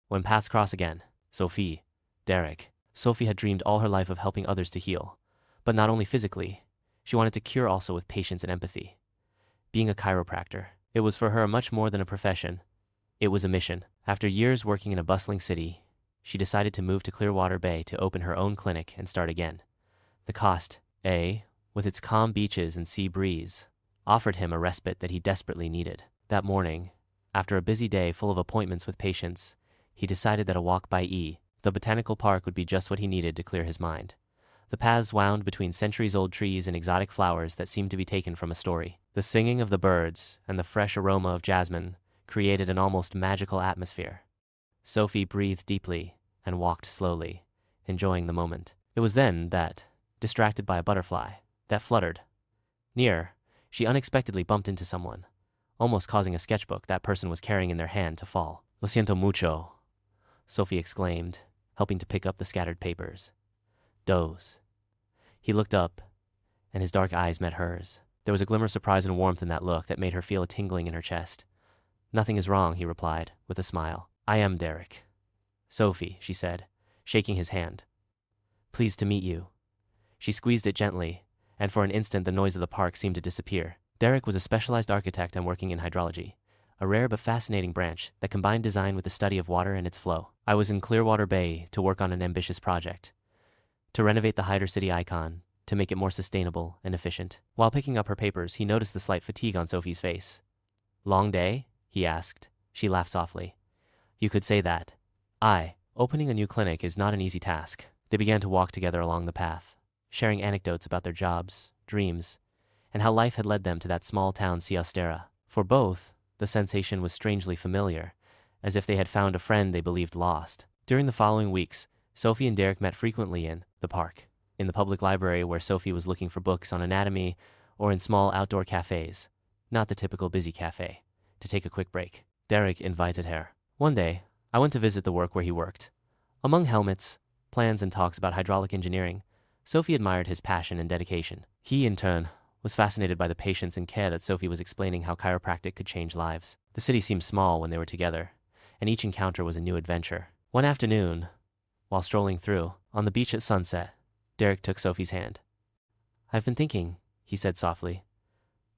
When paths cross again, Sophie, Derek. Sophie had dreamed all her life of helping others to heal. But not only physically, she wanted to cure also with patience and empathy. Being a chiropractor, it was for her much more than a profession. It was a mission. After years working in a bustling city, she decided to move to Clearwater Bay to open her own clinic and start again. The coast, with its calm beaches and sea breeze, offered him a respite that he desperately needed. That morning, after a busy day full of appointments with patients, he decided that a walk by the botanical park would be just what he needed to clear his mind. The paths wound between centuries-old trees and exotic flowers that seemed to be taken from a story. The singing of the birds and the fresh aroma of jasmine created an almost magical atmosphere. Sophie breathed deeply and walked slowly, enjoying the moment. It was then that, distracted by a butterfly that fluttered near, she unexpectedly bumped into someone, almost causing a sketchbook that person was carrying in their hand to fall. "Lo siento mucho," Sophie exclaimed, helping to pick up the scattered papers. "Doze." He looked up, and his dark eyes met hers. There was a glimmer of surprise and warmth in that look that made her feel a tingling in her chest. "Nothing is wrong," he replied, with a smile. "I am Derek." "Sophie," she said, shaking his hand. "Pleased to meet you." She squeezed it gently, and for an instant the noise of the park seemed to disappear. Derek was a specialized architect and working in hydrology, a rare but fascinating branch that combined design with the study of water and its flow. I was in Clearwater Bay to work on an ambitious project, to renovate the Hydro City icon, to make it more sustainable and efficient. While picking up her papers, he noticed the slight fatigue on Sophie's face. "Long day?" he asked. She laughed softly. "You could say that. Opening a new clinic is not an easy task." They began to walk together along the path, sharing anecdotes about their jobs, dreams, and how life had led them to that small town Siostera. For both, the sensation was strangely familiar, as if they had found a friend they believed lost. During the following weeks, Sophie and Derek met frequently in the park, in the public library where Sophie was looking for books on anatomy, or in small outdoor cafes, not the typical busy cafe, to take a quick break. Derek invited her. One day, I went to visit the work where he worked. Among helmets, plans, and talks about hydraulic engineering, Sophie admired his passion and dedication. He, in turn, was fascinated by the patience and care that Sophie was explaining how chiropractic could change lives. The city seemed small when they were together, and each encounter was a new adventure. One afternoon, while strolling through, on the beach at sunset, Derek took Sophie's hand. "I've been thinking," he said softly.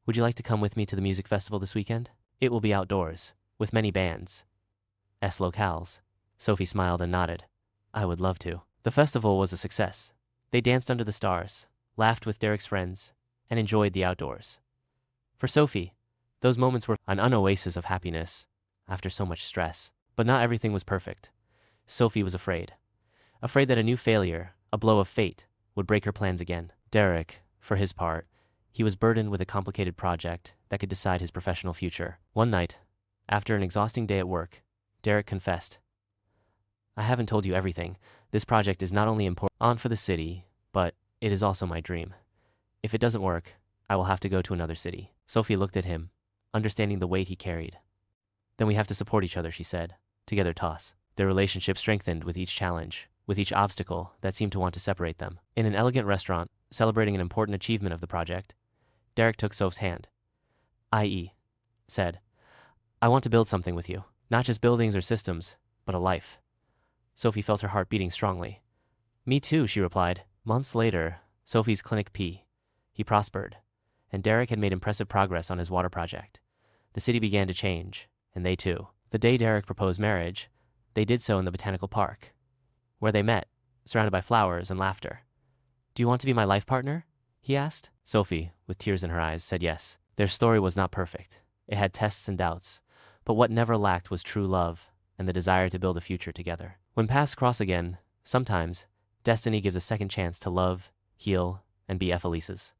"Would you like to come with me to the music festival this weekend? It will be outdoors, with many bands. Locales." Sophie smiled and nodded. "I would love to." The festival was a success. They danced under the stars, laughed with Derek's friends, and enjoyed the outdoors. For Sophie, those moments were an oasis of happiness after so much stress. But not everything was perfect. Sophie was afraid that a new failure, a blow of fate, would break her plans again. Derek, for his part, he was burdened with a complicated project that could decide his professional future. One night, after an exhausting day at work, Derek confessed, "I haven't told you everything. This project is not only important for the city, but it is also my dream. If it doesn't work, I will have to go to another city." Sophie looked at him, understanding the weight he carried. "Then we have to support each other," she said. Together toss. Their relationship strengthened with each challenge, with each obstacle that seemed to want to separate them. In an elegant restaurant, celebrating an important achievement of the project, Derek took Soph's hand. Said, "I want to build something with you. Not just buildings or systems, but a life." Sophie felt her heart beating strongly. "Me too," she replied. Months later, Sophie's clinic he prospered, and Derek had made impressive progress on his water project. The city began to change, and they too. The day Derek proposed marriage, they did so in the botanical park, where they met, surrounded by flowers and laughter. "Do you want to be my life partner?" he asked. Sophie, with tears in her eyes, said yes. Their story was not perfect. It had tests and doubts, but what never lacked was true love and the desire to build a future together. When paths cross again, sometimes, destiny gives a second chance to love, heal, and be Felices.